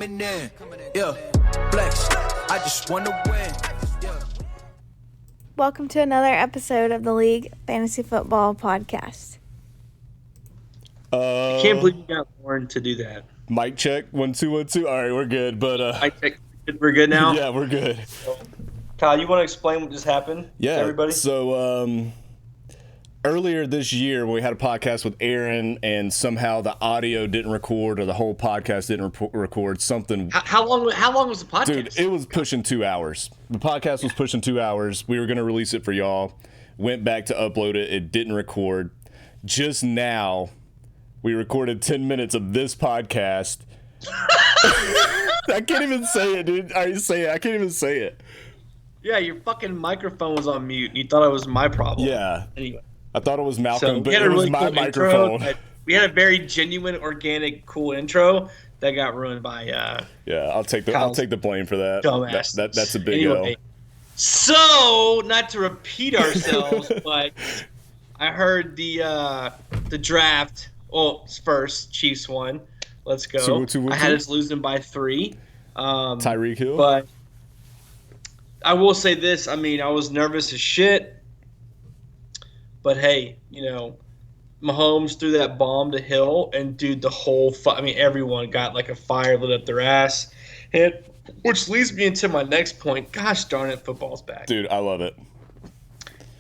coming in. Yeah, flex. I just wanna win. Yeah. Welcome to another episode of the League Fantasy Football Podcast. I can't believe you got Warren to do that. Mic check 1 2 1 2. All right, we're good. But Mic check. We're good now. yeah, we're good. Kyle, you want to explain what just happened? Yeah, to everybody. So earlier this year, when we had a podcast with Aaron, and somehow the audio didn't record, or the whole podcast didn't record something. How long was the podcast? Dude, it was pushing 2 hours. The podcast was pushing 2 hours. We were going to release it for y'all. Went back to upload it. It didn't record. Just now, we recorded 10 minutes of this podcast. I can't even say it, dude. I can't even say it. Yeah, your fucking microphone was on mute, and you thought it was my problem. Yeah. Anyway. I thought it was Malcolm, but it was really my cool microphone. Intro. We had a very genuine, organic, cool intro that got ruined by Yeah, I'll take the blame for that. Dumbass. That's a big anyway, So, not to repeat ourselves, but I heard the draft. Well, first Chiefs won. Let's go. I had us losing by 3. Tyreek Hill. But I will say this. I mean, I was nervous as shit. But hey, Mahomes threw that bomb to Hill, and dude, the whole everyone got like a fire lit up their ass. And which leads me into my next point. Gosh darn it, football's back. Dude, I love it.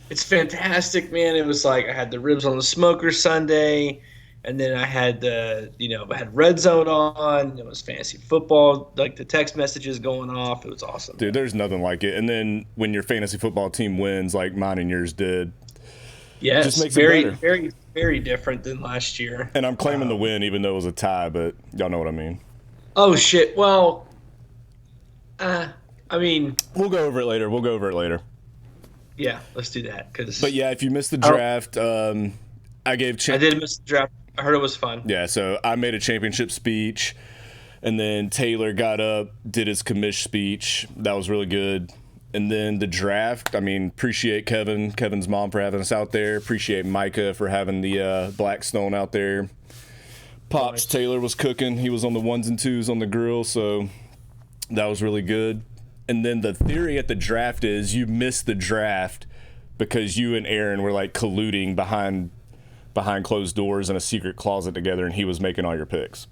It's fantastic, man. It was like I had the ribs on the smoker Sunday, and then I had I had Red Zone on. It was fantasy football, like the text messages going off. It was awesome. Dude, there's nothing like it. And then when your fantasy football team wins, like mine and yours did, yes, just makes very, it better. very, very different than last year. And I'm claiming the win, even though it was a tie, but y'all know what I mean. Oh shit! Well, we'll go over it later. Yeah, let's do that. But yeah, if you missed the draft, I did miss the draft. I heard it was fun. Yeah, so I made a championship speech, and then Taylor got up, did his commish speech. That was really good. And then the draft, appreciate Kevin's mom for having us out there. Appreciate Micah for having the Blackstone out there. Pops, Taylor was cooking. He was on the 1s and 2s on the grill, so that was really good. And then the theory at the draft is you missed the draft because you and Aaron were like colluding behind closed doors in a secret closet together, and he was making all your picks.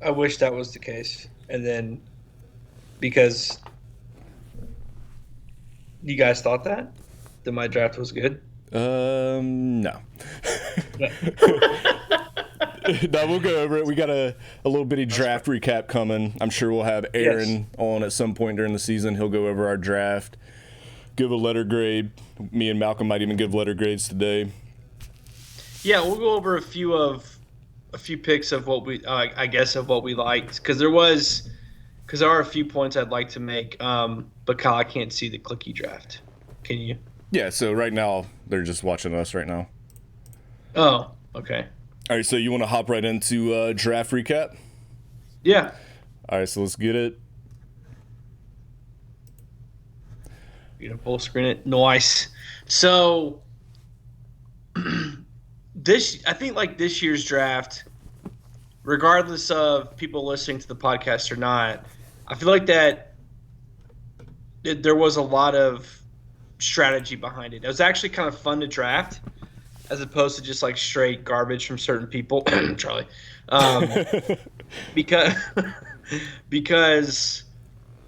I wish that was the case. And then because you guys thought that my draft was good? No. No, we'll go over it. We got a little bitty draft recap coming. I'm sure we'll have Aaron on at some point during the season. He'll go over our draft, give a letter grade. Me and Malcolm might even give letter grades today. Yeah, we'll go over a few picks of what we, of what we liked, because there are a few points I'd like to make. But Kyle, I can't see the clicky draft. Can you? Yeah. So right now they're just watching us right now. Oh, okay. All right, so you want to hop right into draft recap? Yeah. All right, so let's get it. Beautiful. Screen it. Nice. So, I think this year's draft, regardless of people listening to the podcast or not, I feel like that there was a lot of strategy behind it. It was actually kind of fun to draft, as opposed to just like straight garbage from certain people, Charlie. Because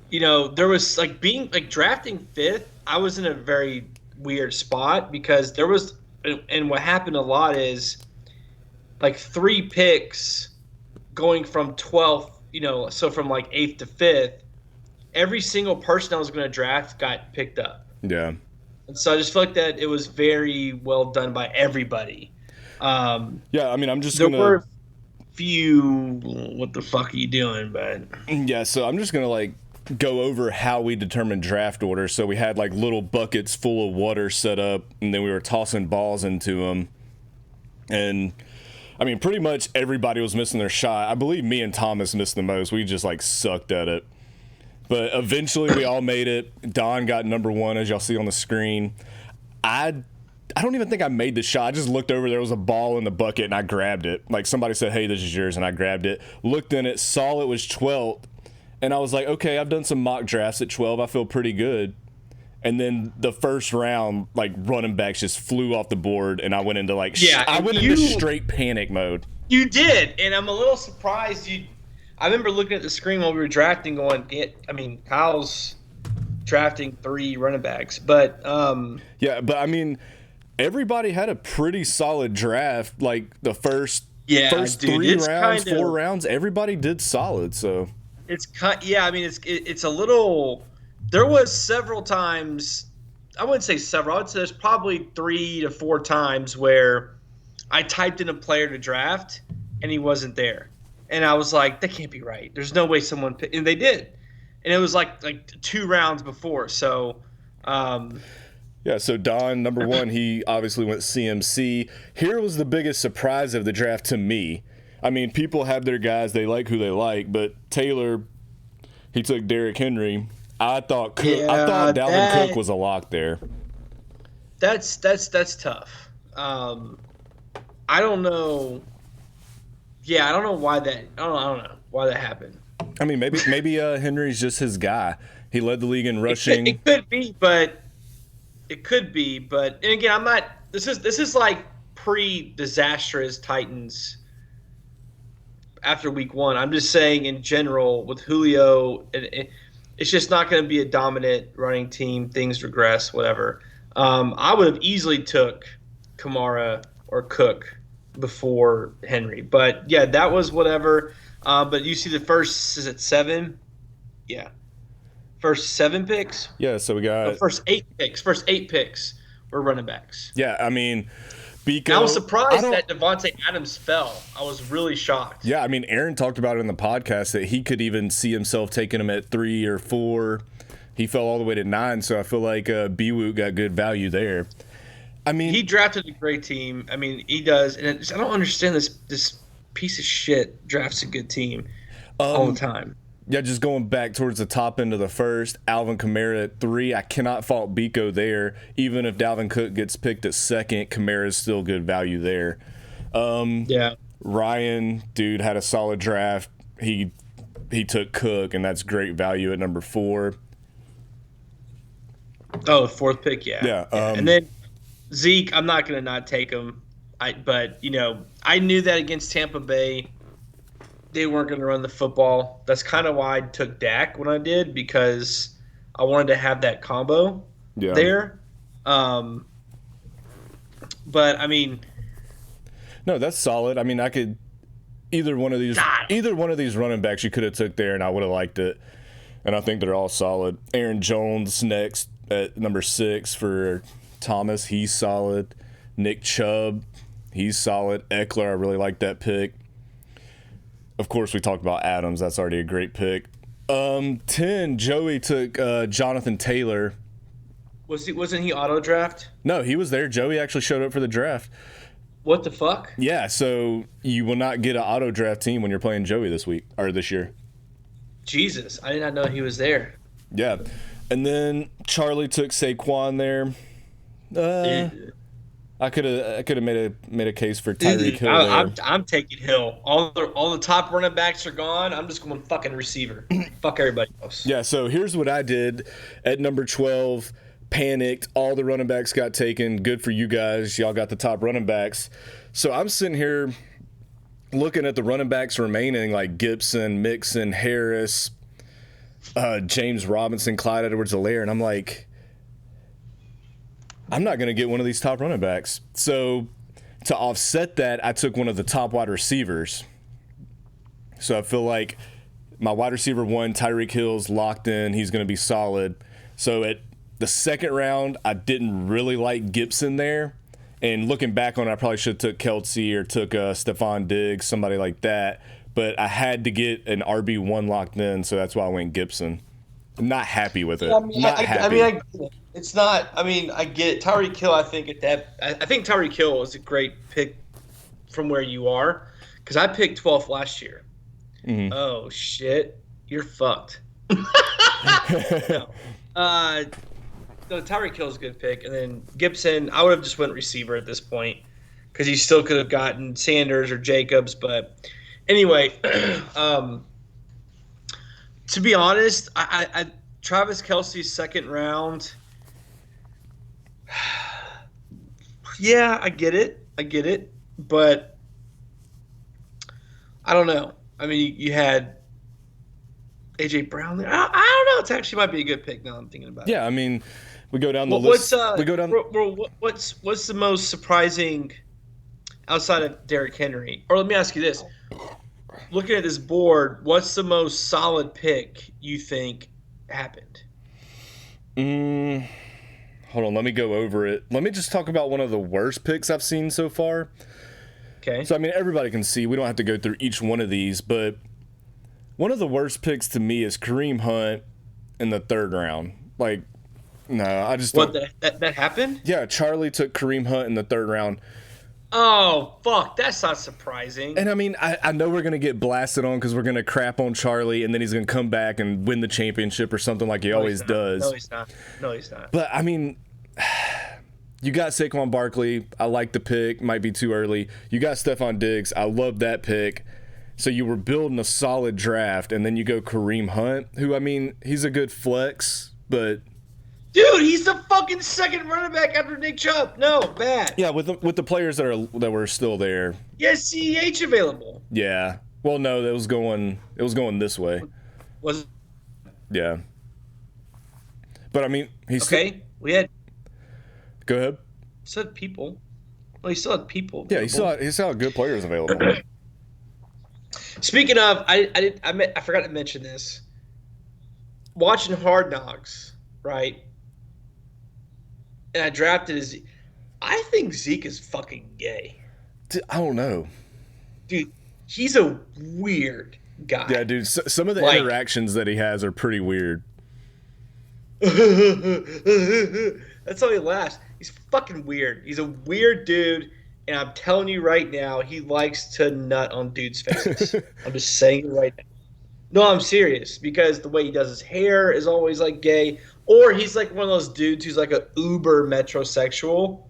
there was drafting 5th. I was in a very weird spot because there was, and what happened a lot is like 3 picks going from 12th, so from like 8th to 5th, every single person I was going to draft got picked up. Yeah. And so I just feel like that it was very well done by everybody. I'm just there gonna. Were a few. What the fuck are you doing, man? Yeah, so I'm just gonna go over how we determined draft order. So we had little buckets full of water set up, and then we were tossing balls into them. And pretty much everybody was missing their shot. I believe me and Thomas missed the most. We just sucked at it. But eventually we all made it. Don got number 1, as y'all see on the screen. I don't even think I made the shot. I just looked over. There was a ball in the bucket, and I grabbed it. Somebody said, hey, this is yours, and I grabbed it. Looked in it, saw it was 12th, And I was like, okay, I've done some mock drafts at 12. I feel pretty good. And then the first round, like, running backs just flew off the board, and I went into into straight panic mode. You did, and I'm a little surprised. I remember looking at the screen while we were drafting, going, Kyle's drafting 3 running backs, but yeah, but I mean, everybody had a pretty solid draft. Like the first 3 rounds, 4 rounds, everybody did solid. So it's it's a little. There was several times, I wouldn't say several, I would say there's probably 3 to 4 times where I typed in a player to draft and he wasn't there. And I was like, that can't be right. There's no way someone picked, and they did. And it was like 2 rounds before. So, yeah, so Don, number 1, he obviously went CMC. Here was the biggest surprise of the draft to me. I mean, people have their guys, they like who they like, but Taylor, he took Derrick Henry. I thought Dalvin Cook was a lock there. That's tough. I don't know. Yeah, I don't know why that. I don't know why that happened. I mean, maybe Henry's just his guy. He led the league in rushing. It could be, but and again, I'm not. This is like pre-disastrous Titans after week 1. I'm just saying in general with Julio. It's just not going to be a dominant running team. Things regress, whatever. I would have easily took Kamara or Cook before Henry. But, yeah, that was whatever. But you see the first, is it 7? Yeah. First 7 picks? Yeah, so we got... First 8 picks. First 8 picks were running backs. Yeah, I mean... I was surprised that Devontae Adams fell. I was really shocked. Yeah, I mean, Aaron talked about it in the podcast that he could even see himself taking him at 3 or 4. He fell all the way to 9, so I feel like B-Woot got good value there. I mean, he drafted a great team. I mean, he does, and I don't understand this piece of shit drafts a good team all the time. Yeah, just going back towards the top end of the first, Alvin Kamara at 3. I cannot fault Biko there. Even if Dalvin Cook gets picked at 2nd, Kamara's still good value there. Yeah. Ryan, dude, had a solid draft. He took Cook, and that's great value at number 4. Oh, 4th pick, yeah. Yeah. And then Zeke, I'm not going to not take him. But, I knew that against Tampa Bay, they weren't going to run the football. That's kind of why I took Dak when I did, because I wanted to have that combo there. But, I mean... No, that's solid. I mean, I could... Either one of these running backs you could have took there, and I would have liked it. And I think they're all solid. Aaron Jones next at number 6 for Thomas. He's solid. Nick Chubb, he's solid. Eckler, I really like that pick. Of course, we talked about Adams. That's already a great pick. 10, Joey took Jonathan Taylor. Wasn't he auto draft? No, he was there. Joey actually showed up for the draft. What the fuck? Yeah, so you will not get an auto draft team when you're playing Joey this year. Jesus, I did not know he was there. Yeah, and then Charlie took Saquon there. I could have made a case for Tyreek Hill there. I'm taking Hill. All the top running backs are gone. I'm just going fucking receiver. Fuck everybody else. Yeah, so here's what I did at number 12. Panicked. All the running backs got taken. Good for you guys. Y'all got the top running backs. So I'm sitting here looking at the running backs remaining, like Gibson, Mixon, Harris, James Robinson, Clyde Edwards-Helaire, and I'm like, I'm not going to get one of these top running backs. So to offset that, I took one of the top wide receivers. So I feel like my wide receiver 1, Tyreek Hill's locked in. He's going to be solid. So at the 2nd round, I didn't really like Gibson there. And looking back on it, I probably should have took Kelsey or took Stephon Diggs, somebody like that. But I had to get an RB1 locked in, so that's why I went Gibson. I'm not happy with it. I get it. It's not. I mean, I get it. Tyreek Hill. I think Tyreek Hill is a great pick from where you are, because I picked 12th last year. Mm-hmm. Oh shit, you're fucked. No. No, Tyreek Hill is a good pick, and then Gibson. I would have just went receiver at this point, because you still could have gotten Sanders or Jacobs. But anyway, To be honest, I Travis Kelce's second round. Yeah, I get it, but I don't know. I mean, you had AJ Brown there. I don't know. It actually might be a good pick now. I'm thinking about it. Yeah, I mean, we go down the list. We go down. What's the most surprising outside of Derrick Henry? Or let me ask you this: looking at this board, what's the most solid pick you think happened? Hold on, let me go over it. Let me just talk about one of the worst picks I've seen so far. Okay. So, I mean, everybody can see. We don't have to go through each one of these, but one of the worst picks to me is Kareem Hunt in the third round. Like, no, I just don't. What, that happened? Yeah, Charlie took Kareem Hunt in the third round. Oh, fuck. That's not surprising. And, I mean, I know we're going to get blasted on because we're going to crap on Charlie, and then he's going to come back and win the championship or something like he always does. No, he's not. But, I mean, you got Saquon Barkley. I like the pick. Might be too early. You got Stephon Diggs. I love that pick. So you were building a solid draft, and then you go Kareem Hunt, who, I mean, he's a good flex, but... Dude, he's the fucking second running back after Nick Chubb. No, bad. Yeah, with the players that were still there. Yes, CEH available. Yeah. Well, no, it was going this way. Was it? Yeah. But I mean, he's okay. We had. Go ahead. Said people. Well, he still had people Yeah, available. he still had good players available. Speaking of, I forgot to mention this. Watching Hard Knocks, right? And I drafted his. I think Zeke is fucking gay. I don't know. Dude, he's a weird guy. Yeah, dude. Some of the interactions that he has are pretty weird. That's how he laughs. He's fucking weird. He's a weird dude, and I'm telling you right now, he likes to nut on dudes' faces. I'm just saying it right now. No, I'm serious, because the way he does his hair is always like gay. Or he's like one of those dudes who's like a uber metrosexual.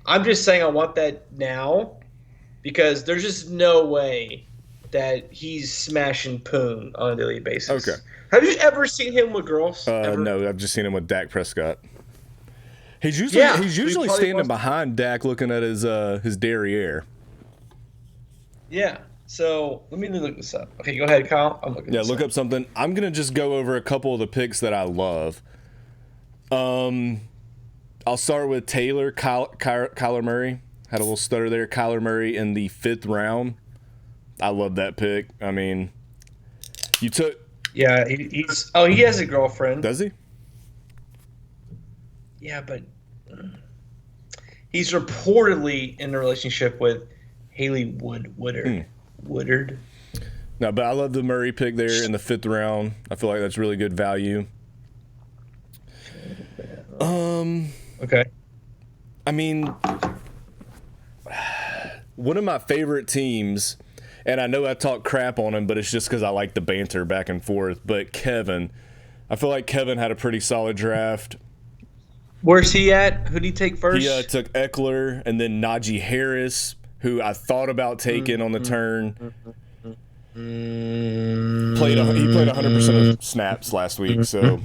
I'm just saying I want that now because there's just no way that he's smashing poon on a daily basis. Okay. Have you ever seen him with girls? No, I've just seen him with Dak Prescott. He's usually standing behind Dak looking at his derriere. Yeah. So let me look this up. Okay, go ahead, Kyle. I'm looking. Yeah, look up something. I'm gonna just go over a couple of the picks that I love. I'll start with Taylor. Kyler Murray had a little stutter there. Kyler Murray in the 5th round. I love that pick. I mean, you took. Yeah, he has a girlfriend. Does he? Yeah, but he's reportedly in a relationship with Haley Woodard. Woodard. No, but I love the Murray pick there in the 5th round. I feel like that's really good value. Okay. I mean, one of my favorite teams, and I know I talk crap on him, but it's just because I like the banter back and forth, but Kevin. I feel like Kevin had a pretty solid draft. Where's he at? Who'd he take first? He took Eckler and then Najee Harris, who I thought about taking on the turn. He played 100% of snaps last week, so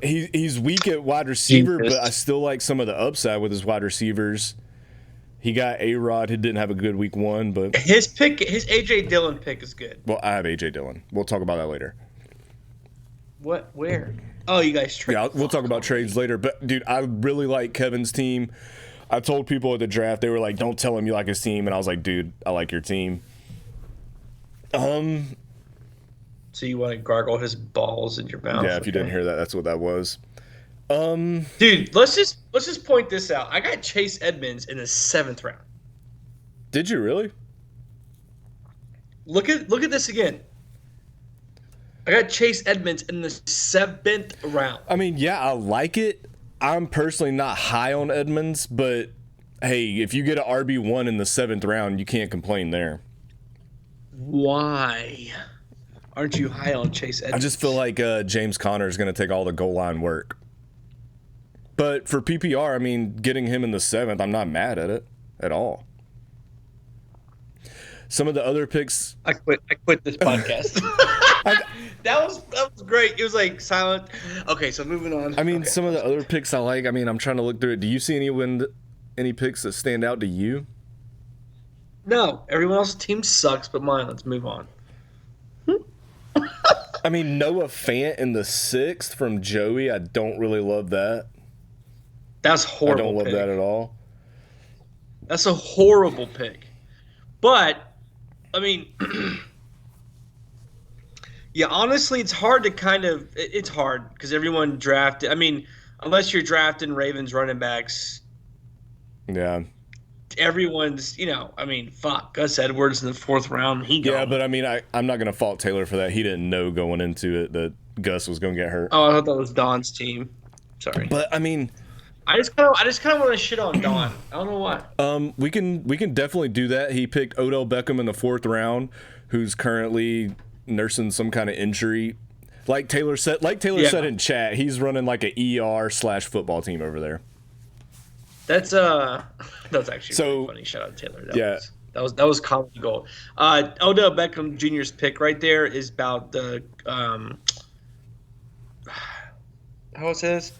he's weak at wide receiver, but I still like some of the upside with his wide receivers. He got A-Rod, who didn't have a good week 1, but his A.J. Dillon pick is good. Well, I have A.J. Dillon. We'll talk about that later. What? Where? Oh, you guys trade. Yeah, we'll talk about trades later. But, dude, I really like Kevin's team. I told people at the draft, they were like, don't tell him you like his team. And I was like, dude, I like your team. So you want to gargle his balls in your mouth? Yeah, if you didn't hear that, that's what that was. Dude, let's just point this out. I got Chase Edmonds in the 7th round. Did you really? Look at this again. I got Chase Edmonds in the 7th round. I mean, yeah, I like it. I'm personally not high on Edmonds, but hey, if you get an RB1 in the 7th round, you can't complain there. Why aren't you high on Chase Edmonds? I just feel like James Conner is going to take all the goal line work. But for PPR, I mean, getting him in the 7th, I'm not mad at it at all. Some of the other picks... I quit this podcast. That was great. It was like silent. Okay, so moving on. I mean, Okay. some of the other picks I like. I mean, I'm trying to look through it. Do you see any picks that stand out to you? No, everyone else's team sucks, but mine. Let's move on. I mean, Noah Fant in the 6th from Joey. I don't really love that. That's horrible. I don't love pick. that at all. That's a horrible pick. But I mean, yeah, honestly, it's hard to it's hard because everyone drafted. I mean, unless you're drafting Ravens running backs, Yeah. everyone's, I mean, fuck, Gus Edwards in the 4th round. Yeah, but I mean, I'm not going to fault Taylor for that. He didn't know going into it that Gus was going to get hurt. Oh, I thought that was Don's team. Sorry. But I mean, I just kind of want to shit on Don. I don't know why. we can definitely do that. He picked Odell Beckham in the 4th round, who's currently nursing some kind of injury. Like Taylor said in chat, he's running like an ER/football team over there. That's actually really funny. Shout out to Taylor. That was comedy gold. Odell Beckham Jr.'s pick right there is about the how it says.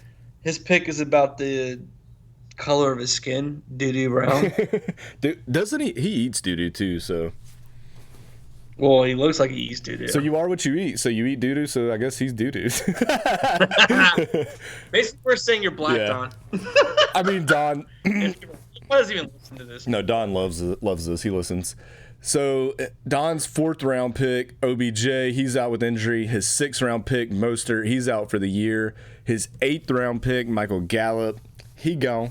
His pick is about the color of his skin, doo-doo brown. Doesn't he? He eats doo-doo too, so. Well, he looks like he eats doo-doo. So you are what you eat. So you eat doo-doo, so I guess he's doo-doo. Basically, we're saying you're black, Yeah. Don. I mean, Don. He doesn't even listen to this. No, Don loves this. He listens. So Don's 4th round pick, OBJ, he's out with injury. His 6th round pick, Mostert, he's out for the year. His 8th round pick, Michael Gallup, he gone.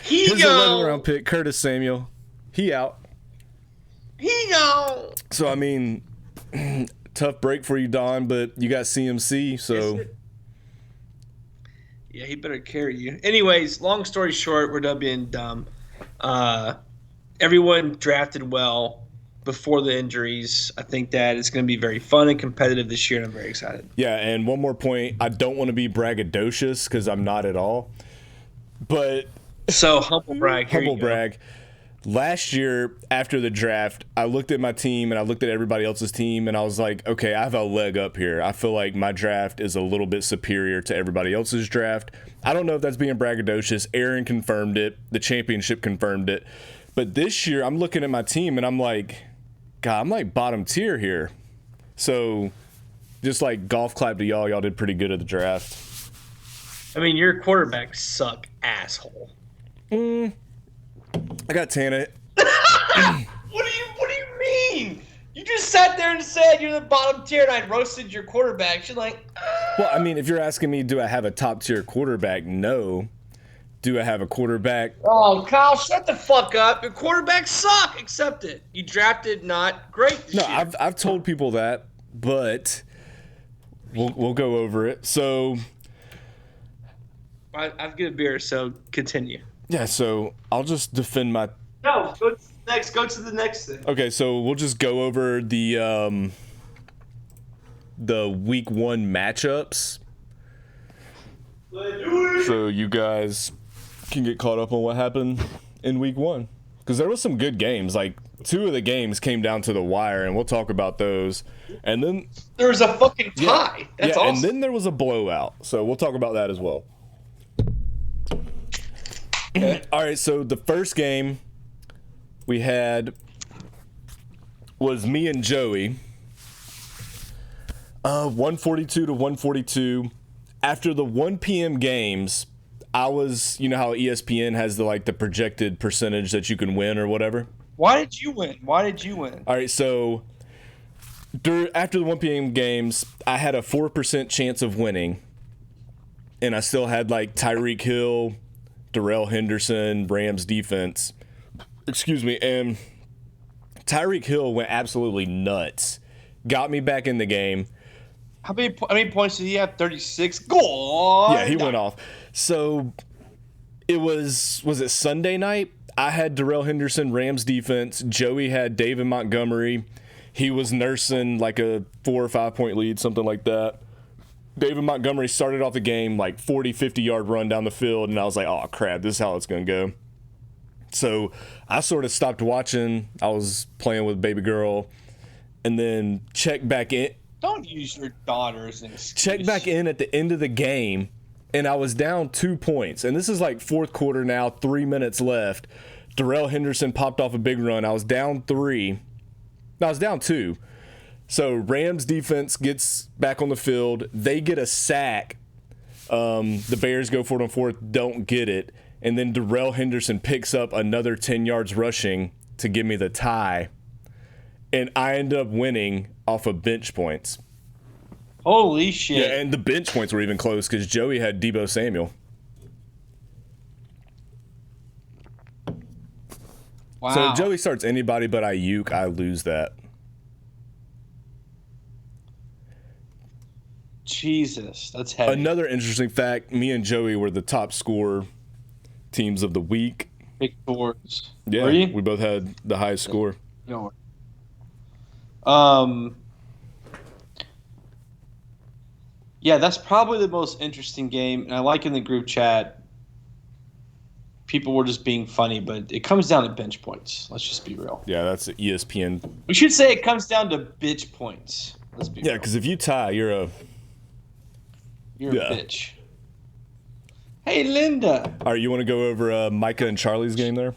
His 11th round pick, Curtis Samuel, he out. He gone. So I mean, tough break for you, Don, but you got CMC, so. Yeah, he better carry you. Anyways, long story short, we're done being dumb. Everyone drafted well before the injuries. I think that it's going to be very fun and competitive this year, and I'm very excited. Yeah, and one more point. I don't want to be braggadocious because I'm not at all. But so humble brag. Humble brag. Last year, after the draft, I looked at my team and I looked at everybody else's team, and I was like, okay, I have a leg up here. I feel like my draft is a little bit superior to everybody else's draft. I don't know if that's being braggadocious. Aaron confirmed it. The championship confirmed it. But this year, I'm looking at my team, and I'm like, God, I'm like bottom tier here. So just like golf clap to y'all. Y'all did pretty good at the draft. I mean, your quarterbacks suck, asshole. I got Tana. What do you mean? You just sat there and said you're the bottom tier, and I roasted your quarterbacks. You're like, Well, I mean, if you're asking me, do I have a top tier quarterback? No. Do I have a quarterback? oh, Kyle, shut the fuck up. Your quarterbacks suck. Accept it. You drafted not great this No, year. I've told people that, but we'll go over it. So I've got a beer, so continue. yeah, so I'll just defend my. No, go to the next. Go to the next thing. Okay, so we'll just go over the week 1 matchups. So you guys can get caught up on what happened in week 1, because there was some good games. Like 2 of the games came down to the wire, and we'll talk about those. And then There was a fucking tie. That's awesome. and then there was a blowout. So we'll talk about that as well. Okay. All right, so the first game we had was me and Joey. 142 to 142. After the 1 p.m. games, I was, you know how ESPN has the projected percentage that you can win or whatever? Why did you win? All right, so after the 1 p.m. games, I had a 4% chance of winning, and I still had Tyreek Hill, Darrell Henderson, Rams defense. Excuse me, and Tyreek Hill went absolutely nuts. Got me back in the game. How many points did he have? 36. Go on. Yeah, he went off. So it was it Sunday night? I had Darrell Henderson, Rams defense. Joey had David Montgomery. He was nursing like a 4 or 5 point lead, something like that. David Montgomery started off the game 40, 50-yard run down the field, and I was like, oh, crap, this is how it's going to go. So I sort of stopped watching. I was playing with baby girl, and then checked back Don't use your daughter as an excuse. Check back in at the end of the game, and I was down 2 points. And this is like fourth quarter now, 3 minutes left. Darrell Henderson popped off a big run. I was down 3. No, I was down 2. So Rams defense gets back on the field. They get a sack. The Bears go for it on fourth, don't get it. And then Darrell Henderson picks up another 10 yards rushing to give me the tie. And I end up winning off of bench points. Holy shit. Yeah, and the bench points were even close because Joey had Deebo Samuel. Wow. So if Joey starts anybody but Ayuk, I lose that. Jesus, that's heavy. Another interesting fact, me and Joey were the top scorer teams of the week. Big scores. Yeah, Were you? we both had the highest score. No. Yeah, that's probably the most interesting game. And I like in the group chat, people were just being funny, but it comes down to bench points. Let's just be real. Yeah, that's ESPN. We should say it comes down to bitch points. Let's be Yeah, real. because if you tie, you're a bitch. Hey, Linda. All right, you want to go over Micah and Charlie's game there?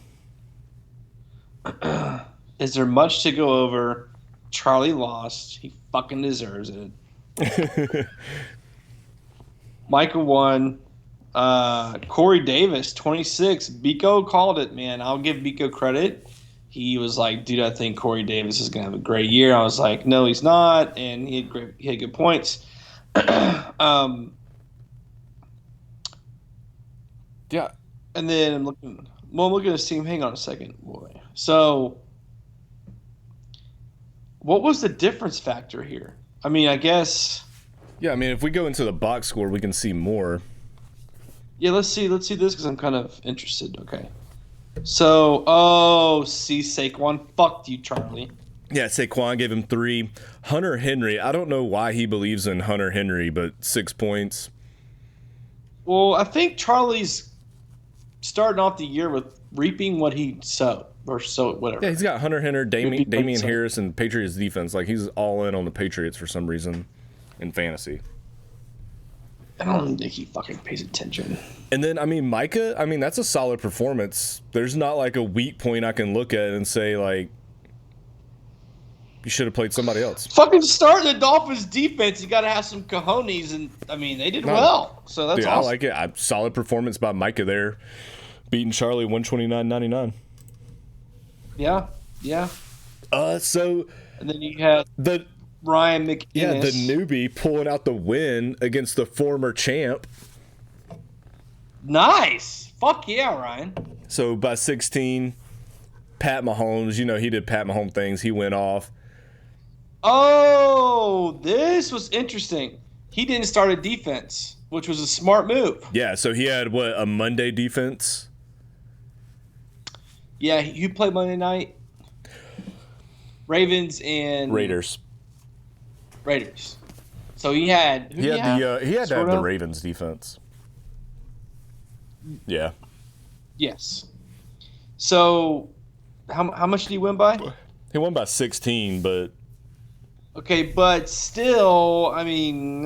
Is there much to go over? Charlie lost. He fucking deserves it. Micah won. Corey Davis, 26. Biko called it, man. I'll give Biko credit. He was like, dude, I think Corey Davis is going to have a great year. I was like, no, he's not. And he had good points. Yeah. And then I'm looking at his team. Hang on a second, boy. So, what was the difference factor here? I mean, I guess. Yeah, I mean, if we go into the box score, we can see more. Yeah, let's see this because I'm kind of interested. Okay. So, Saquon fucked you, Charlie. Yeah, Saquon gave him 3. Hunter Henry, I don't know why he believes in Hunter Henry, but 6 points. Well, I think Charlie's starting off the year with reaping what he sowed, or so whatever. Yeah, he's got Hunter Henry, Reaping Damian what he Harris, and Patriots defense. Like, he's all in on the Patriots for some reason in fantasy. I don't think he fucking pays attention. And then, I mean, Micah, I mean, that's a solid performance. There's not like a weak point I can look at and say, like, you should have played somebody else. Fucking start the Dolphins defense. You got to have some cojones, and I mean they did well. So that's Dude, awesome. I like it. Solid performance by Micah there, beating Charlie 129-99. Yeah. So And then you had the Ryan McInnes. yeah the newbie pulling out the win against the former champ. Nice. Fuck yeah, Ryan. So by 16, Pat Mahomes. You know he did Pat Mahomes things. He went off. Oh, this was interesting. He didn't start a defense, which was a smart move. Yeah. So he had a Monday defense. Yeah, you played Monday night. Ravens and Raiders. So he had. He had to have the Ravens defense. Yeah. Yes. So, how much did he win by? He won by 16, but Okay, but still, I mean.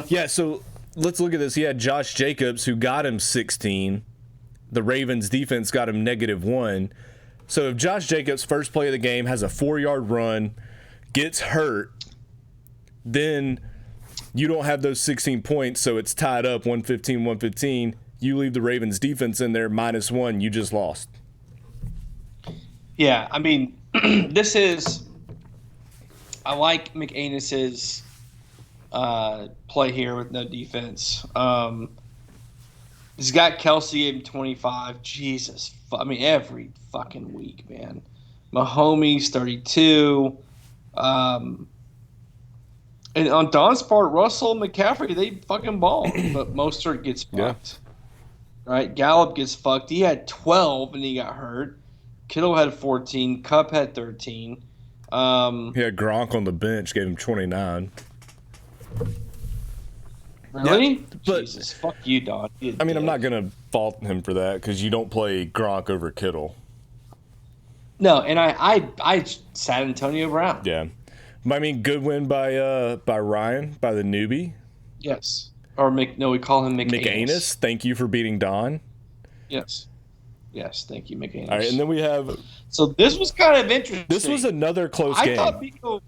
yeah. So let's look at this. He had Josh Jacobs, who got him 16. The Ravens defense got him -1. So if Josh Jacobs, first play of the game, has a 4-yard run, gets hurt, then you don't have those 16 points, so it's tied up 115-115. You leave the Ravens defense in there -1, you just lost. Yeah, I mean, this is. I like McAnus's play here with no defense. He's got Kelsey gave him 25. Jesus. I mean, every fucking week, man. Mahomes, 32. And on Don's part, Russell and McCaffrey, they fucking ball. But Mostert gets fucked. Yeah. Right? Gallup gets fucked. He had 12 and he got hurt. Kittle had 14. Kupp had 13. He had Gronk on the bench, gave him 29. Really? Yeah, but Jesus, fuck you, Don. I mean, I'm not gonna fault him for that because you don't play Gronk over Kittle. No, and I sat Antonio Brown. Yeah, I mean, good win by Ryan, by the newbie. Yes. Or we call him McAnus. McAnus, thank you for beating Don. Yes. Yes, thank you, McAnus. All right, and then we have. So this was kind of interesting. This was another close game.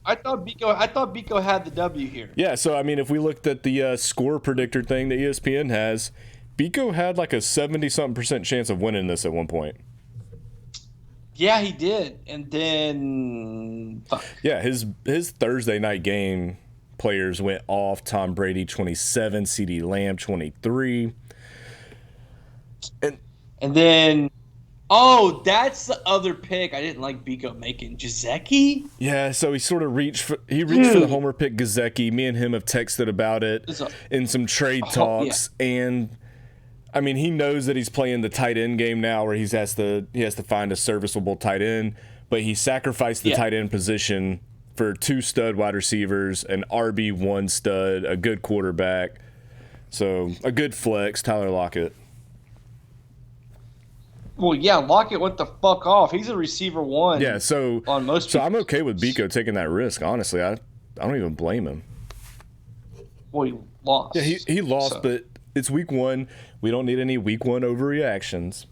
I thought Biko had the W here. Yeah, so I mean, if we looked at the score predictor thing that ESPN has, Biko had like a 70-something% chance of winning this at one point. Yeah, he did, and then yeah, his Thursday night game players went off. Tom Brady 27, CeeDee Lamb 23, and then. Oh, that's the other pick I didn't like Biko making. Gesicki? Yeah, so he sort of reached for the homer pick Gesicki. Me and him have texted about it in some trade talks. Yeah. And, I mean, he knows that he's playing the tight end game now where he has to find a serviceable tight end. But he sacrificed the tight end position for 2 stud wide receivers, an RB1 stud, a good quarterback. So, a good flex, Tyler Lockett. Well, yeah, Lockett went the fuck off. He's a receiver 1. Yeah, so on most. So I'm okay with Biko taking that risk. Honestly, I don't even blame him. Well, he lost. Yeah, he lost, but it's week 1. We don't need any week 1 overreactions.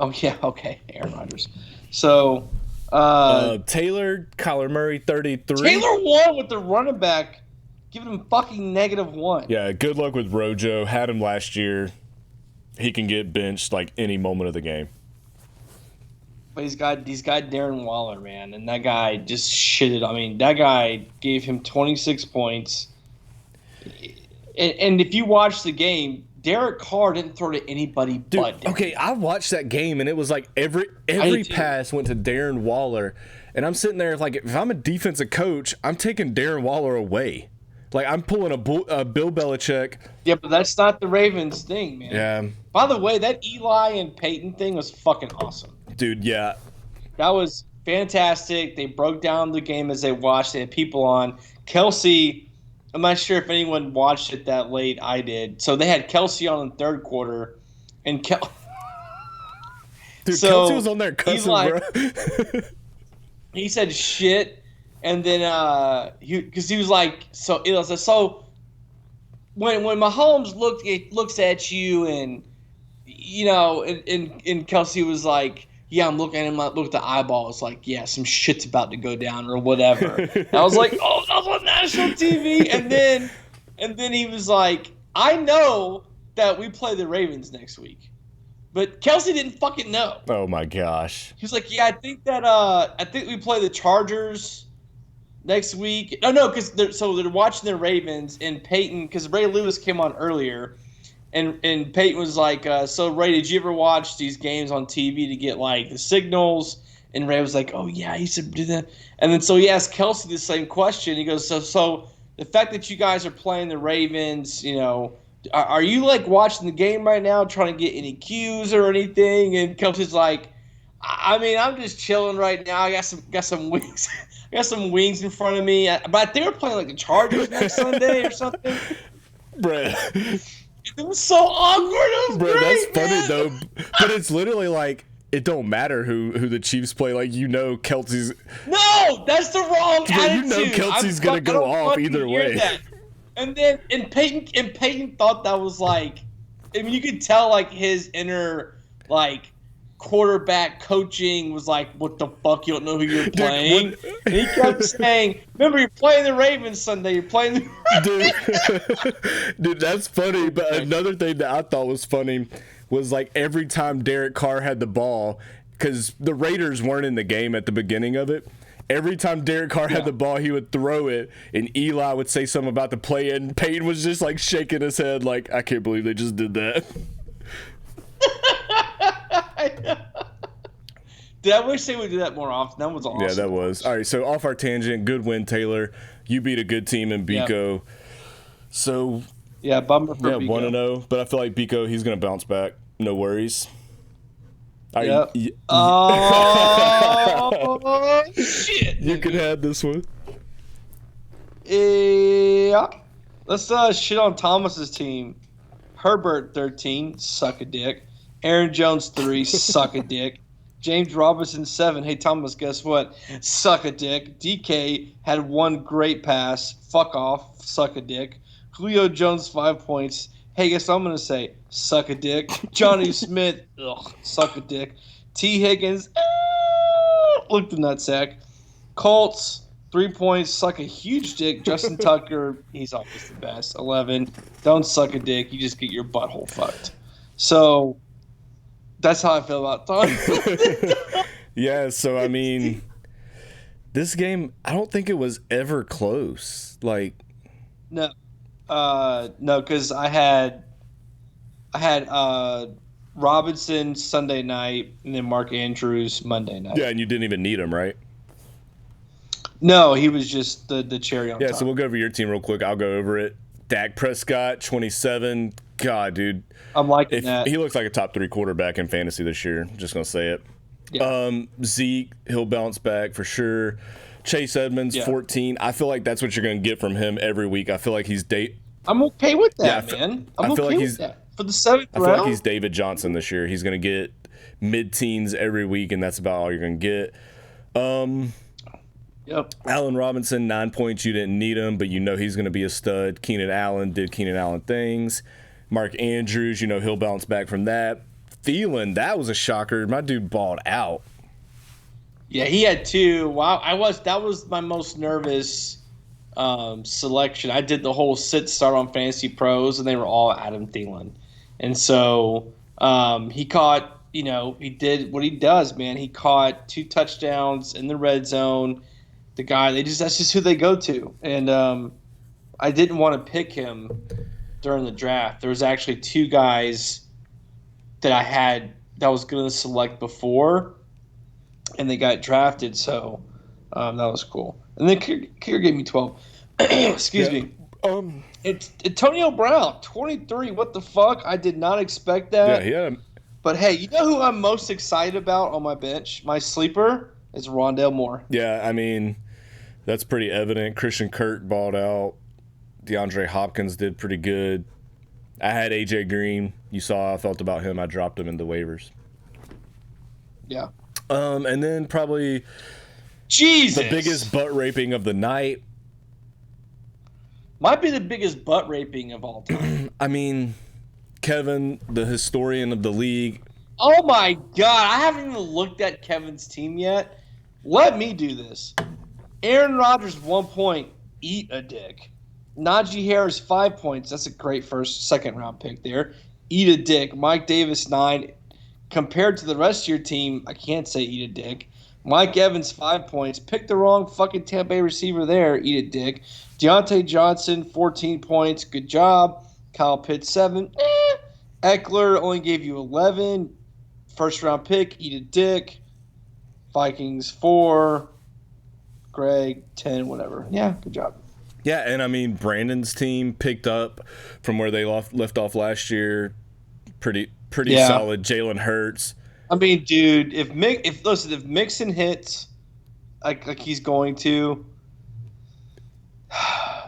Oh yeah, okay, Aaron Rodgers. So Taylor, Kyler Murray, 33. Taylor won with the running back, giving him fucking -1. Yeah, good luck with Rojo. Had him last year. He can get benched like any moment of the game. But he's got Darren Waller, man, and that guy just shitted. I mean, that guy gave him 26 points. And if you watch the game, Derek Carr didn't throw to anybody but Darren. Okay, I watched that game, and it was like every pass went to Darren Waller. And I'm sitting there like, if I'm a defensive coach, I'm taking Darren Waller away. Like, I'm pulling a Bill Belichick. Yeah, but that's not the Ravens thing, man. Yeah. By the way, that Eli and Peyton thing was fucking awesome. Dude, yeah. That was fantastic. They broke down the game as they watched. They had people on. Kelsey, I'm not sure if anyone watched it that late. I did. So they had Kelsey on in the third quarter. And Dude, Kelsey was on there cussing, bro. He said shit. And then because he was like, so when Mahomes looks at you and and Kelsey was like, yeah, I'm looking at him, look at the eyeballs, like, yeah, some shit's about to go down or whatever. And I was like, oh, that was on national TV. And then he was like, I know that we play the Ravens next week. But Kelsey didn't fucking know. Oh my gosh. He was like, yeah, I think we play the Chargers next week. No, because they're watching the Ravens, and Peyton, because Ray Lewis came on earlier, and Peyton was like, so Ray, did you ever watch these games on TV to get like the signals? And Ray was like, oh yeah, I used to do that. And then so he asked Kelsey the same question. He goes, so the fact that you guys are playing the Ravens, are you like watching the game right now, trying to get any cues or anything? And Kelsey's like, I mean, I'm just chilling right now. I got some wings. I got some wings in front of me. But they were playing like the Chargers next Sunday or something. Bruh. It was so awkward. It was great, that's funny, man. though. But it's literally like, it don't matter who the Chiefs play. Like, Kelsey's... No, that's the wrong attitude. Kelsey's going to go off either way. That. And Peyton thought that was like... I mean, you could tell, like, his inner, like... quarterback coaching was like, what the fuck, you don't know who you're playing? And he kept saying, remember, you're playing the Ravens Sunday, you're playing the Dude, that's funny. But another thing that I thought was funny was like every time Derek Carr had the ball, because the Raiders weren't in the game at the beginning of it, every time Derek Carr had the ball, he would throw it, and Eli would say something about the play, and Peyton was just like shaking his head like, I can't believe they just did that. Dude, I wish they would do that more often. That was awesome. Yeah, that was. All right, so off our tangent, good win, Taylor. You beat a good team in Biko. Yep. So, yeah, bummer for Biko. 1-0, but I feel like Biko, he's going to bounce back. No worries. Yep. Oh, shit. You can have this one. Yeah. Let's shit on Thomas's team. Herbert, 13, suck a dick. Aaron Jones, 3, suck a dick. James Robinson 7. Hey Thomas, guess what? Suck a dick. DK had one great pass. Fuck off. Suck a dick. Julio Jones 5 points. Hey, guess what I'm gonna say? Suck a dick. Johnny Smith. Ugh. Suck a dick. T Higgins. Look the nutsack. Colts 3 points. Suck a huge dick. Justin Tucker. He's always the best. 11. Don't suck a dick. You just get your butthole fucked. So. That's how I feel about Tom. Yeah, so I mean, this game, I don't think it was ever close. Like, no, because I had Robinson Sunday night and then Mark Andrews Monday night. yeah, and you didn't even need him, right? No, he was just the cherry on top. Yeah, so we'll go over your team real quick. I'll go over it. Dak Prescott, 27. God, dude. I'm liking that. He looks like a top 3 quarterback in fantasy this year. Just going to say it. Yeah. Zeke, he'll bounce back for sure. Chase Edmonds, 14. I feel like that's what you're going to get from him every week. I feel like he's I'm okay with that, man. I'm feel okay like with that. For the 7th round? I feel like he's David Johnson this year. He's going to get mid-teens every week, and that's about all you're going to get. Yep. Allen Robinson, 9 points. You didn't need him, but you know he's going to be a stud. Keenan Allen did Keenan Allen things. Mark Andrews, you know he'll bounce back from that. Thielen, that was a shocker. My dude balled out. Yeah, he had 2. Wow, that was my most nervous selection. I did the whole start on Fantasy Pros, and they were all Adam Thielen. And so he caught, he did what he does, man. He caught 2 touchdowns in the red zone. The guy, that's just who they go to. And I didn't want to pick him during the draft. There was actually 2 guys that I had that I was going to select before, and they got drafted. So that was cool. And then Kier gave me 12. Excuse me. It's Antonio Brown, 23. What the fuck? I did not expect that. Yeah. But hey, you know who I'm most excited about on my bench? My sleeper is Rondale Moore. Yeah, I mean, that's pretty evident. Christian Kirk balled out. DeAndre Hopkins did pretty good. I had AJ Green. You saw how I felt about him. I dropped him in the waivers. Yeah. And then probably the biggest butt raping of the night. Might be the biggest butt raping of all time. I mean, Kevin, the historian of the league. Oh my God. I haven't even looked at Kevin's team yet. Let me do this. Aaron Rodgers, 1 point. Eat a dick. Najee Harris, 5 points. That's a great second round pick there. Eat a dick. Mike Davis, 9. Compared to the rest of your team, I can't say eat a dick. Mike Evans, 5 points. Pick the wrong fucking Tampa Bay receiver there. Eat a dick. Deontay Johnson, 14 points. Good job. Kyle Pitts, 7. Eckler only gave you 11. First round pick. Eat a dick. Vikings, 4. Greg, 10, whatever. Yeah, good job. Yeah, and I mean, Brandon's team picked up from where they left off last year. Pretty solid. Jalen Hurts. I mean, dude, if Mixon hits like he's going to,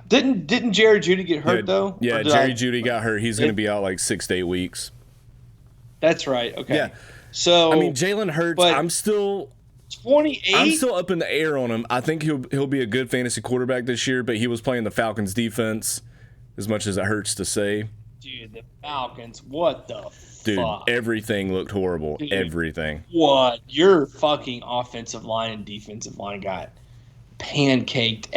didn't Jerry Jeudy get hurt though? Yeah, Jerry Jeudy got hurt. He's going to be out like 6 to 8 weeks. That's right. Okay. Yeah. So I mean, Jalen Hurts. I'm still 28. I'm still up in the air on him. I think he'll be a good fantasy quarterback this year, but he was playing the Falcons defense, as much as it hurts to say. Dude, the Falcons, what the Dude, fuck? everything looked horrible. Dude, everything. What? Your fucking offensive line and defensive line got pancaked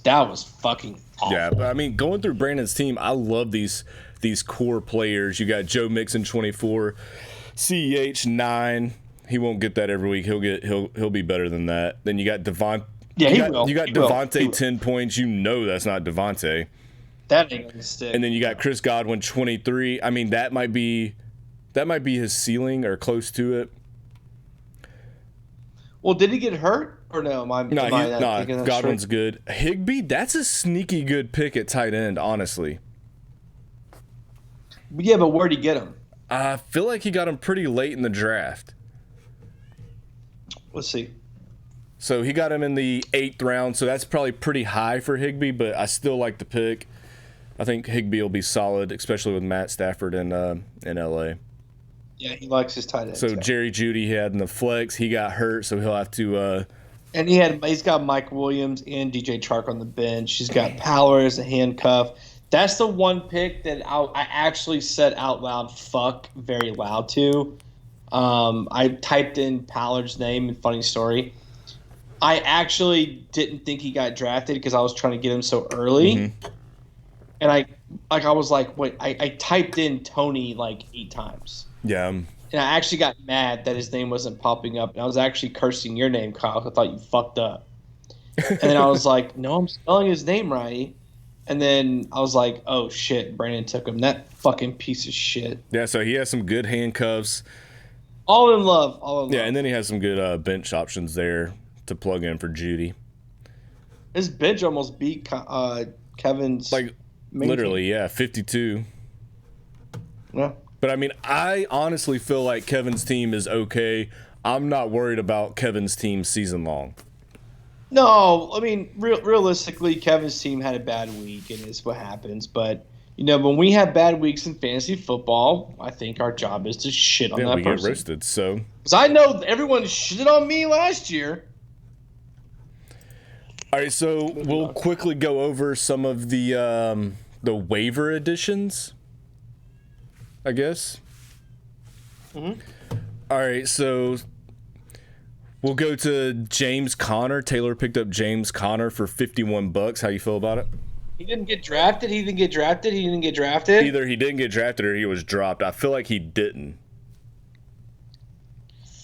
that was fucking awful. Yeah, but I mean, going through Brandon's team, I love these core players. You got Joe Mixon, 24, CEH, 9. He won't get that every week. He'll be better than that. Then you got Devontae. Yeah, he will. You got Devontae, 10 points. You know that's not Devontae. That ain't gonna stick. And then you got Chris Godwin, 23. I mean, that might be his ceiling or close to it. Well, did he get hurt or no? Godwin's good. Higbee, that's a sneaky good pick at tight end, honestly. Yeah, but where'd he get him? I feel like he got him pretty late in the draft. Let's see. So he got him in the 8th round, so that's probably pretty high for Higbee, but I still like the pick. I think Higbee will be solid, especially with Matt Stafford in LA. Yeah, he likes his tight end. So Jerry Jeudy he had in the flex. He got hurt, so he'll have to. And he's got Mike Williams and DJ Chark on the bench. He's got Power as a handcuff. That's the one pick that I actually said out loud, fuck, very loud to. I typed in Pallard's name, and funny story. I actually didn't think he got drafted because I was trying to get him so early. Mm-hmm. And I was like, wait, I typed in Tony like 8 times. Yeah. And I actually got mad that his name wasn't popping up. And I was actually cursing your name, Kyle. I thought you fucked up. And then I was like, no, I'm spelling his name right. And then I was like, oh, shit, Brandon took him. That fucking piece of shit. Yeah, so he has some good handcuffs. All in love. Yeah, and then he has some good bench options there to plug in for Jeudy. His bench almost beat Kevin's. Like, literally, yeah, 52. Yeah. But, I mean, I honestly feel like Kevin's team is okay. I'm not worried about Kevin's team season long. No, I mean, realistically, Kevin's team had a bad week, and it's what happens. But, when we have bad weeks in fantasy football, I think our job is to shit on that person. We get roasted, so. Because I know everyone shitted on me last year. All right, so we'll quickly go over some of the waiver additions, I guess. Mm-hmm. All right, so we'll go to James Conner. Taylor picked up James Conner for $51. How you feel about it? He didn't get drafted. He didn't get drafted. Either he didn't get drafted or he was dropped. I feel like he didn't.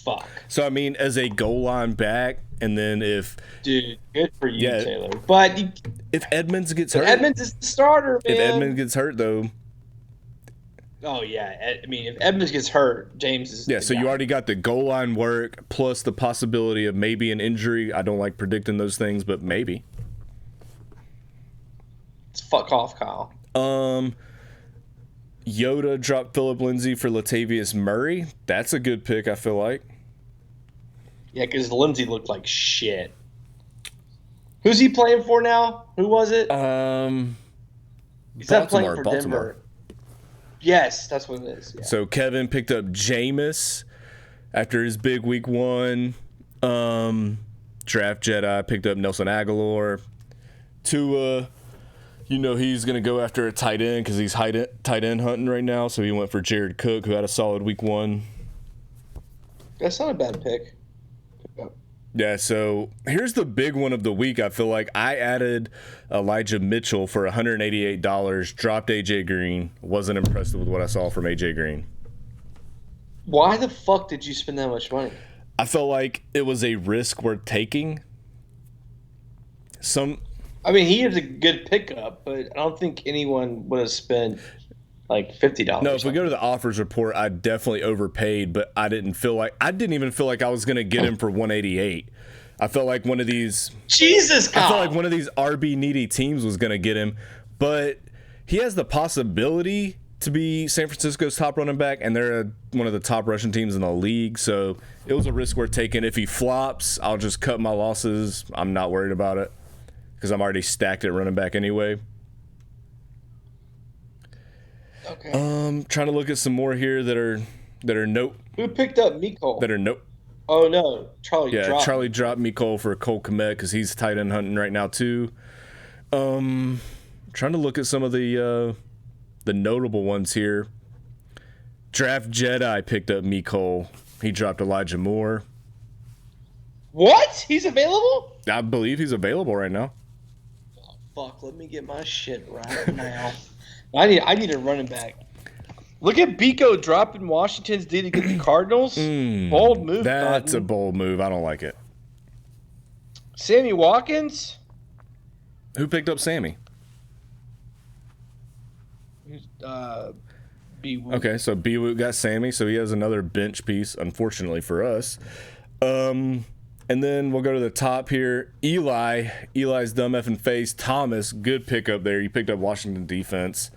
Fuck. So, I mean, as a goal line back, and then if... Dude, good for you, Taylor. But if Edmonds gets hurt... Edmonds is the starter, man. If Edmonds gets hurt, though... Oh, yeah. I mean, if Edmonds gets hurt, James is... Yeah, so you already got the goal line work, plus the possibility of maybe an injury. I don't like predicting those things, but maybe. It's fuck off, Kyle. Yoda dropped Phillip Lindsay for Latavius Murray. That's a good pick, I feel like. Yeah, because Lindsay looked like shit. Who's he playing for now? Who was it? He's not playing for Denver. Yes, that's what it is. Yeah. So Kevin picked up Jameis after his big week 1. Draft Jedi picked up Nelson Aguilar. Tua, he's going to go after a tight end because he's tight end hunting right now. So he went for Jared Cook, who had a solid week 1. That's not a bad pick. Yeah, so here's the big one of the week. I feel like I added Elijah Mitchell for $188, dropped A.J. Green. Wasn't impressed with what I saw from A.J. Green. Why the fuck did you spend that much money? I felt like it was a risk worth taking. I mean, he is a good pickup, but I don't think anyone would have spent like $50. No, if we go to the offers report, I definitely overpaid, but I didn't even feel like I was going to get him for $188. I felt like one of these Kyle. I felt like one of these RB needy teams was going to get him, but he has the possibility to be San Francisco's top running back, and they're one of the top rushing teams in the league, so it was a risk worth taking. If he flops, I'll just cut my losses. I'm not worried about it because I'm already stacked at running back anyway. Okay. Trying to look at some more here that are nope. Who picked up Mecole? That are nope. Oh no, Charlie. Yeah, Charlie dropped Mecole for Cole Kmet because he's tight end hunting right now too. Trying to look at some of the notable ones here. Draft Jedi picked up Mecole. He dropped Elijah Moore. What? He's available? I believe he's available right now. Oh, fuck, let me get my shit right now. I need a running back. Look at Biko dropping Washington's D to get the Cardinals. Bold move. That's a bold move. I don't like it. Sammy Watkins? Who picked up Sammy? B-Woot. Okay, so B-Woot got Sammy, so he has another bench piece, unfortunately for us. And then we'll go to the top here. Eli's dumb effing face. Thomas, good pickup there. You picked up Washington defense.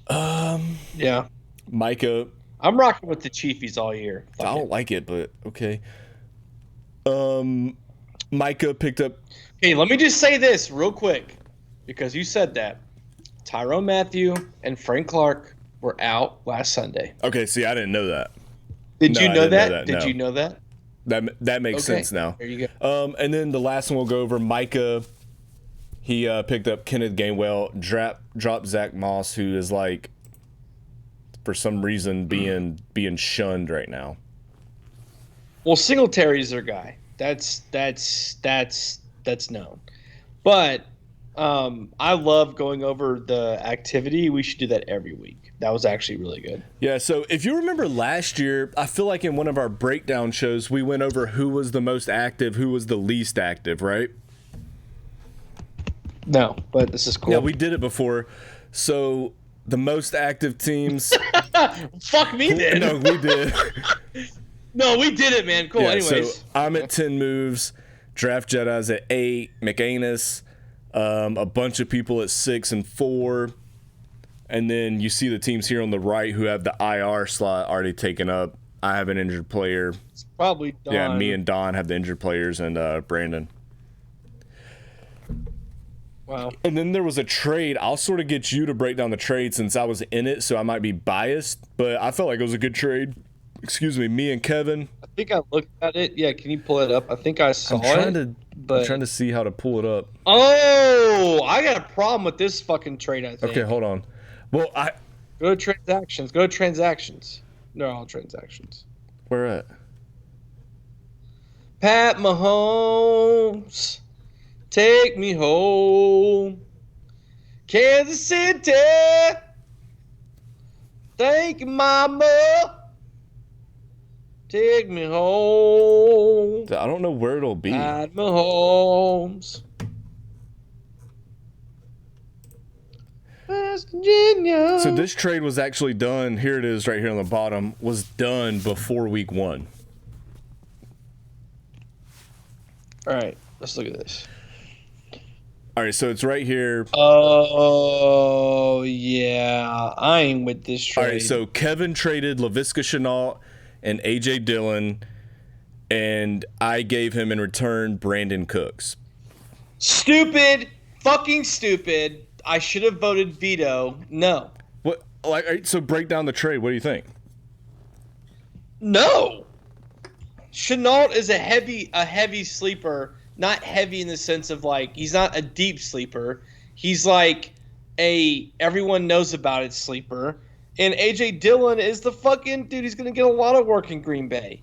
Yeah. Micah. I'm rocking with the Chiefies all year. I don't like it, but okay. Micah picked up. Hey, let me just say this real quick because you said that. Tyrone Matthew and Frank Clark were out last Sunday. Okay, see, I didn't know that. Did No, you I know didn't know that? that, Did no. you know that? That makes Okay, sense now. there you go. And then the last one we'll go over, Micah. He picked up Kenneth Gainwell, dropped Zach Moss, who is like, for some reason, being shunned right now. Well, Singletary's their guy. That's known. But I love going over the activity. We should do that every week. That was actually really good. Yeah, so if you remember last year, I feel like in one of our breakdown shows, we went over who was the most active, who was the least active, right? No, but this is cool. Yeah, we did it before. So the most active teams. Fuck me then. No, we did. No, we did it, man. Cool. Yeah, Anyways. so I'm at 10 moves. Draft Jedi's at 8. McAnus. A bunch of people at 6 and 4. And then you see the teams here on the right who have the IR slot already taken up. I have an injured player. It's probably Don. Yeah, me and Don have the injured players, and Brandon. Wow. And then there was a trade. I'll sort of get you to break down the trade since I was in it, so I might be biased. But I felt like it was a good trade. Excuse me, me and Kevin. I think I looked at it. Yeah, can you pull it up? I think I saw I'm trying to see how to pull it up. Oh, I got a problem with this fucking trade, I think. Okay, hold on. Well, Go to transactions. Go to transactions. They're all transactions. where at? Pat Mahomes, take me home. Kansas City, thank you, mama. Take me home. I don't know where it'll be. Pat Mahomes. West Virginia. So this trade was actually done. Here it is, right here on the bottom. Was done before week 1. All right, let's look at this. All right, so it's right here. Oh, yeah. I ain't with this trade. All right, so Kevin traded Laviska Shenault and A.J. Dillon, and I gave him in return Brandon Cooks. Stupid. Fucking stupid. I should have voted veto. No. What? Like, so break down the trade. What do you think? No. Chenault is a heavy sleeper. Not heavy in the sense of like he's not a deep sleeper. He's like a everyone knows about it sleeper. And AJ Dillon is the fucking dude. He's gonna get a lot of work in Green Bay.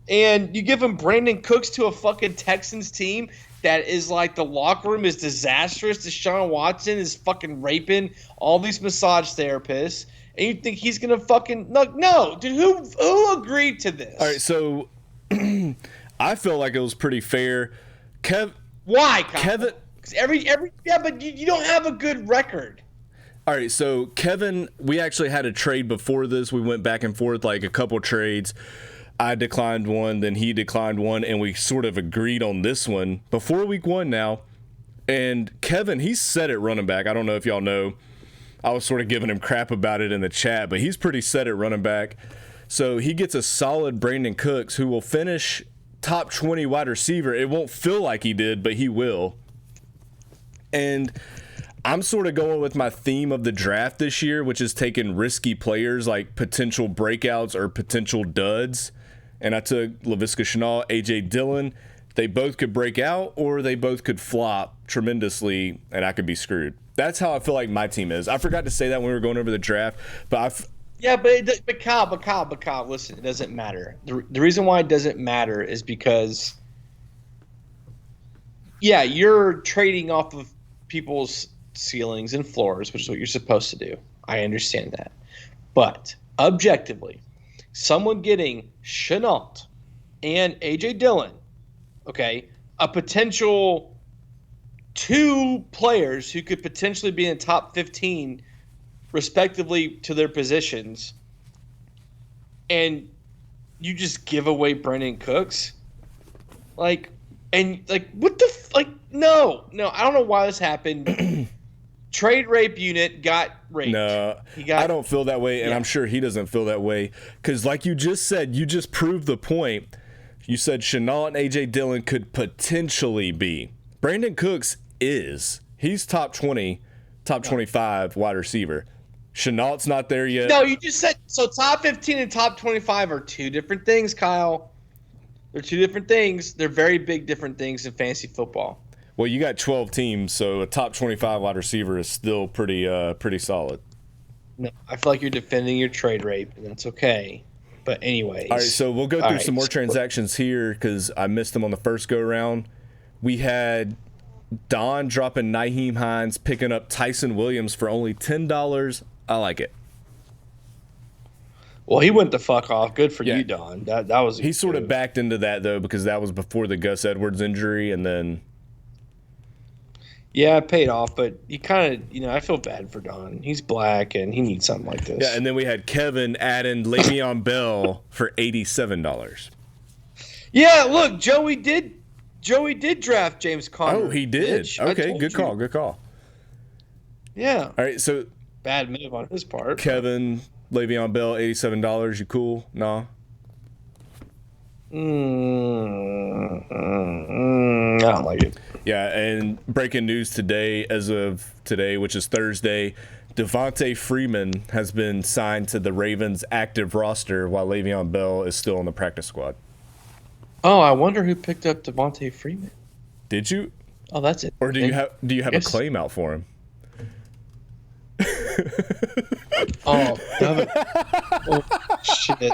And you give him Brandon Cooks to a fucking Texans team that is like the locker room is disastrous. Deshaun Watson is fucking raping all these massage therapists. And you think he's gonna fucking no, dude, who agreed to this? All right, so I feel like it was pretty fair. Why, Kyle? Kevin? 'Cause but you don't have a good record. All right, so Kevin, we actually had a trade before this. We went back and forth like a couple trades. I declined one, then he declined one, and we sort of agreed on this one before week 1 now. And Kevin, he's set at running back. I don't know if y'all know. I was sort of giving him crap about it in the chat, but he's pretty set at running back. So he gets a solid Brandon Cooks who will finish top 20 wide receiver. It won't feel like he did, but he will. And I'm sort of going with my theme of the draft this year, which is taking risky players like potential breakouts or potential duds. And I took Laviska Shenault, A.J. Dillon. They both could break out or they both could flop tremendously, and I could be screwed. That's how I feel like my team is. I forgot to say that when we were going over the draft, but Kyle, listen, it doesn't matter. The reason why it doesn't matter is because, yeah, you're trading off of people's ceilings and floors, which is what you're supposed to do. I understand that. But objectively, someone getting Shenault and A.J. Dillon, okay, a potential 2 players who could potentially be in the top 15 respectively to their positions, and you just give away Brandon Cooks, what the no, I don't know why this happened. Trade rape unit got raped. No, I don't feel that way, and I'm sure he doesn't feel that way, because like you just said, you just proved the point. You said Shenault and A.J. Dillon could potentially be. Brandon Cooks is. He's top 20, top 25 wide receiver. Chenault's not there yet. No, you just said so. Top 15 and top 25 are two different things, Kyle. They're two different things. They're very big different things in fantasy football. Well, you got 12 teams, so a top 25 wide receiver is still pretty solid. No, I feel like you're defending your trade rate, and that's okay. But anyways. All right, so we'll go through some more transactions here because I missed them on the first go-around. We had Don dropping Nyheim Hines, picking up Tyson Williams for only $10. I like it. Well, he went the fuck off. Good for you, Don. That was. He sort of backed into that though because that was before the Gus Edwards injury, and then. Yeah, it paid off, but he kind of, I feel bad for Don. He's black and he needs something like this. Yeah, and then we had Kevin adding Le'Veon Bell for $87. Yeah, look, Joey did draft James Conner. Oh, he did. Bitch. Okay, good call. Yeah. All right, so bad move on his part. Kevin, Le'Veon Bell, $87. You cool? No. I don't like it. Yeah, and breaking news today, as of today, which is Thursday, Devontae Freeman has been signed to the Ravens' active roster while Le'Veon Bell is still on the practice squad. Oh, I wonder who picked up Devontae Freeman. Did you? Oh, that's it. Or do you have a claim out for him? Oh, shit.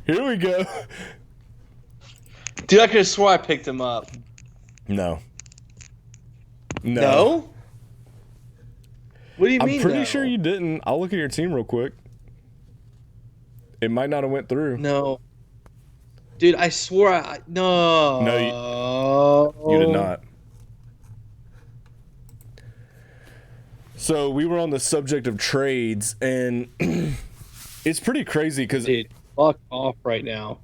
Here we go. Dude, I could have swore I picked him up. No? What do you mean? I'm pretty sure you didn't. I'll look at your team real quick. It might not have went through. No. Dude, I swore no. No, you did not. So we were on the subject of trades, and it's pretty crazy because... Dude, fuck off right now.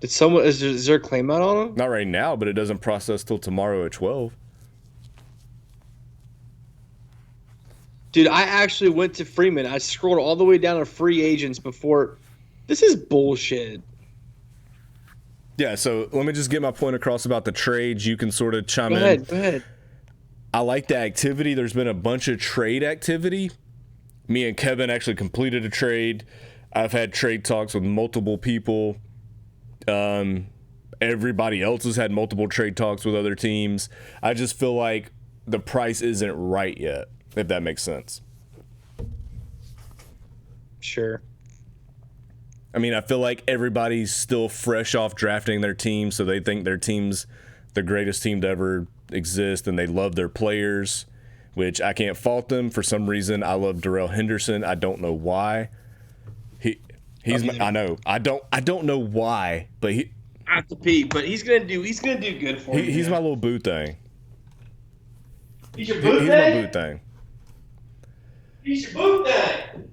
Is there a claim out on him? Not right now, but it doesn't process till tomorrow at 12. Dude, I actually went to Freeman. I scrolled all the way down to free agents before. This is bullshit. Yeah, so let me just get my point across about the trades. You can sort of chime in. Go ahead. I like the activity. There's been a bunch of trade activity. Me and Kevin actually completed a trade. I've had trade talks with multiple people. Everybody else has had multiple trade talks with other teams. I just feel like the price isn't right yet, if that makes sense. Sure. I mean, I feel like everybody's still fresh off drafting their team, so they think their team's the greatest team to ever exist, and they love their players, which I can't fault them. For some reason, I love Darrell Henderson. I don't know why. I know. I don't know why, but I have to pee, but he's gonna do good for you. He's my little boo thing. He's your boo thing? He's my boo thing. He's your boo thing.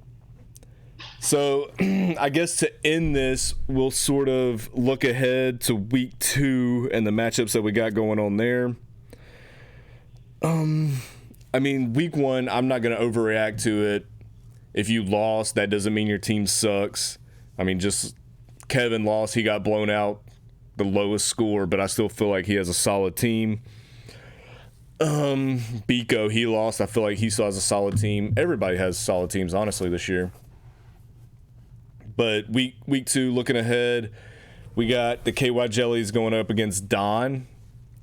So, I guess to end this, we'll sort of look ahead to week 2 and the matchups that we got going on there. I mean, week 1, I'm not going to overreact to it. If you lost, that doesn't mean your team sucks. I mean, just Kevin lost. He got blown out, the lowest score, but I still feel like he has a solid team. Biko, he lost. I feel like he still has a solid team. Everybody has solid teams, honestly, this year. But week 2, looking ahead, we got the KY Jellies going up against Don.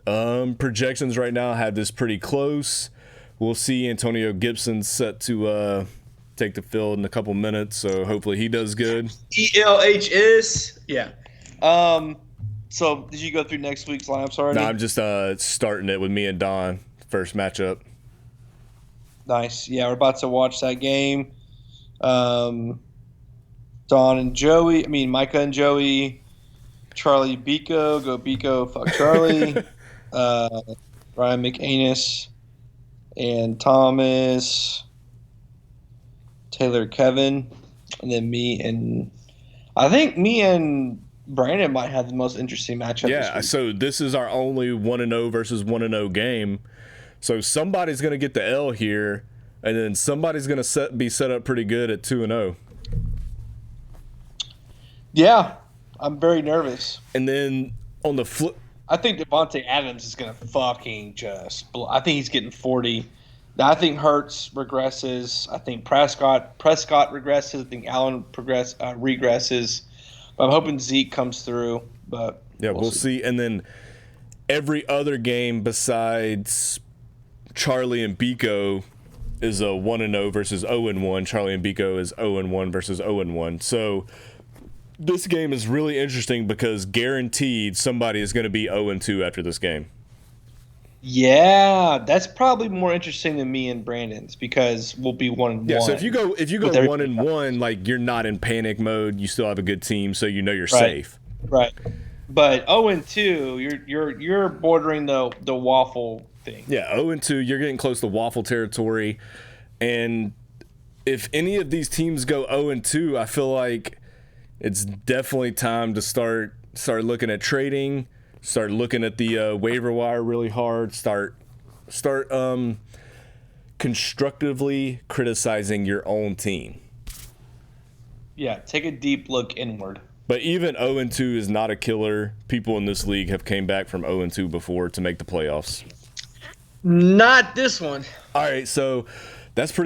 Projections right now have this pretty close. We'll see Antonio Gibson set to take the field in a couple minutes, so hopefully he does good. ELHS? Yeah. So did you go through next week's lineups already? No, I'm just starting it with me and Don, first matchup. Nice. Yeah, we're about to watch that game. Don and Joey, Micah and Joey, Charlie Biko, go Biko, fuck Charlie, Ryan McAnus, and Thomas, Taylor, Kevin, and then I think me and Brandon might have the most interesting matchup. Yeah, so this is our only 1-0 versus 1-0 game. So somebody's going to get the L here, and then somebody's going to be set up pretty good at 2-0. Yeah, I'm very nervous. And then on the flip, I think Devontae Adams is going to fucking I think he's getting 40. I think Hurts regresses. I think Prescott regresses. I think Allen regresses. But I'm hoping Zeke comes through. But yeah, we'll see. And then every other game besides Charlie and Biko is a 1-0 versus 0-1. Charlie and Biko is 0-1 versus 0-1. So this game is really interesting because guaranteed somebody is going to be 0-2 after this game. Yeah, that's probably more interesting than me and Brandon's because we'll be 1-1. Yeah, so if you go 1-1, like you're not in panic mode. You still have a good team, so you know you're safe. Right. But 0-2, you're bordering the waffle thing. Yeah, 0-2, you're getting close to waffle territory. And if any of these teams go 0-2, I feel like it's definitely time to start looking at trading. Start looking at the waiver wire really hard. Start constructively criticizing your own team. Yeah, take a deep look inward. But even 0-2 is not a killer. People in this league have came back from 0-2 before to make the playoffs. Not this one. All right, so that's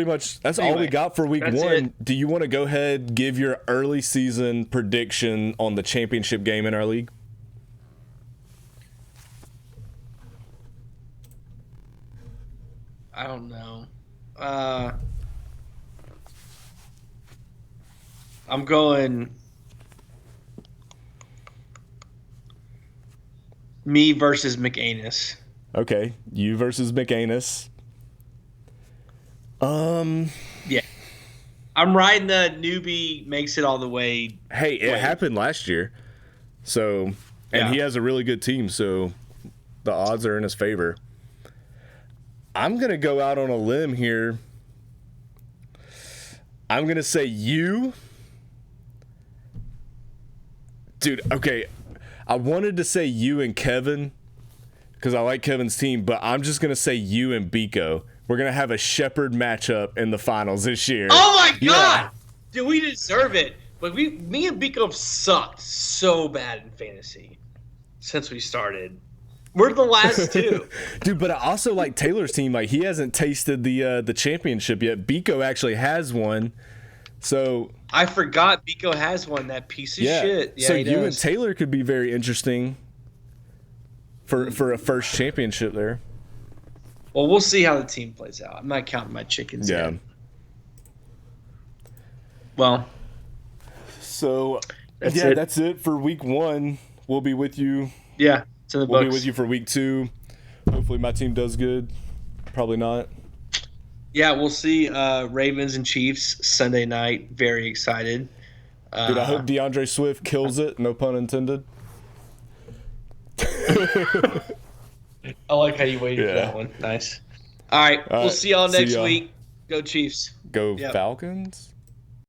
all we got for week 1. It. Do you want to go ahead, give your early season prediction on the championship game in our league? I don't know. I'm going me versus McAnus. Okay, you versus McAnus. Yeah. I'm riding the newbie makes it all the way. Hey, it happened last year. So, and he has a really good team, so the odds are in his favor. I'm going to go out on a limb here. I'm going to say you. Dude, okay. I wanted to say you and Kevin because I like Kevin's team, but I'm just going to say you and Biko. We're going to have a Shepherd matchup in the finals this year. Oh, my God. Yeah. Dude, we deserve it. But me and Biko have sucked so bad in fantasy since we started. We're the last two. Dude, but I also like Taylor's team. Like, he hasn't tasted the championship yet. Biko actually has one. So I forgot Biko has one, that piece of shit. Yeah, so you and Taylor could be very interesting for a first championship there. Well, we'll see how the team plays out. I'm not counting my chickens yet. Well. So, that's it for week 1. We'll be with you. Yeah. We'll be with you for week 2. Hopefully my team does good. Probably not. Yeah, we'll see Ravens and Chiefs Sunday night. Very excited. Dude, I hope DeAndre Swift kills it. No pun intended. I like how you waited for that one. Nice. All right. We'll see y'all next week. Go Chiefs. Go Falcons.